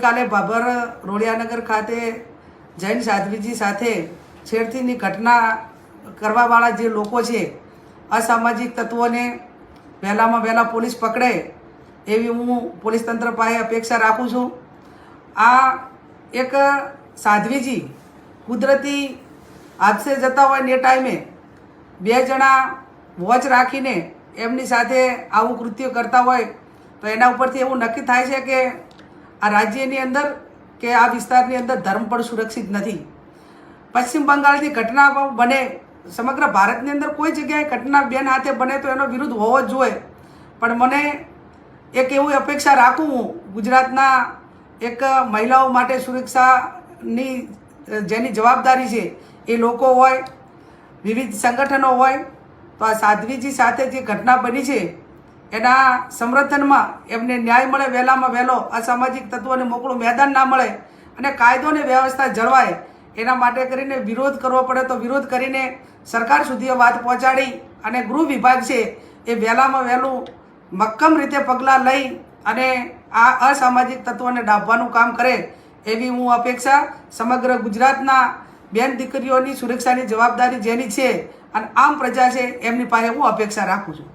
ગઈકાલે ભાભર રોડિયાનગર ખાતે જૈન સાધ્વીજી સાથે છેડતીની ઘટના કરવાવાળા જે લોકો છે અસામાજિક તત્વોને વહેલામાં વહેલા પોલીસ પકડે એવી હું પોલીસ તંત્ર પાસે અપેક્ષા રાખું છું। આ એક સાધ્વીજી કુદરતી હાદસે જતા હોય ને એ ટાઈમે બે જણા વોચ રાખીને એમની સાથે આવું કૃત્ય કરતા હોય તો એના ઉપરથી એવું નક્કી થાય છે કે આ રાજ્યની અંદર કે આ વિસ્તારની અંદર ધર્મ પણ સુરક્ષિત નથી। પશ્ચિમ બંગાળની ઘટના બને, સમગ્ર ભારતની અંદર કોઈ જગ્યાએ ઘટના બેન હાથે બને તો એનો વિરોધ હોવો જ જોઈએ, પણ મને એક એવી અપેક્ષા રાખું હું ગુજરાતના એક મહિલાઓ માટે સુરક્ષાની જેની જવાબદારી છે એ લોકો હોય, વિવિધ સંગઠનો હોય, તો આ સાધ્વીજી સાથે જે ઘટના બની છે એના સમર્થનમાં એમને ન્યાય મળે, વહેલામાં વહેલો અસામાજિક તત્વોને મોકળું મેદાન ના મળે અને કાયદો અને વ્યવસ્થા જળવાય એના માટે કરીને વિરોધ કરવો પડે તો વિરોધ કરીને સરકાર સુધી વાત પહોંચાડી અને ગૃહ વિભાગ છે એ વહેલામાં વહેલું મક્કમ રીતે પગલાં લઈ અને આ અસામાજિક તત્વોને ડાબવાનું કામ કરે એવી હું અપેક્ષા સમગ્ર ગુજરાતના બેન દીકરીઓની સુરક્ષાની જવાબદારી જેની છે અને આમ પ્રજા છે એમની પાસે હું અપેક્ષા રાખું છું।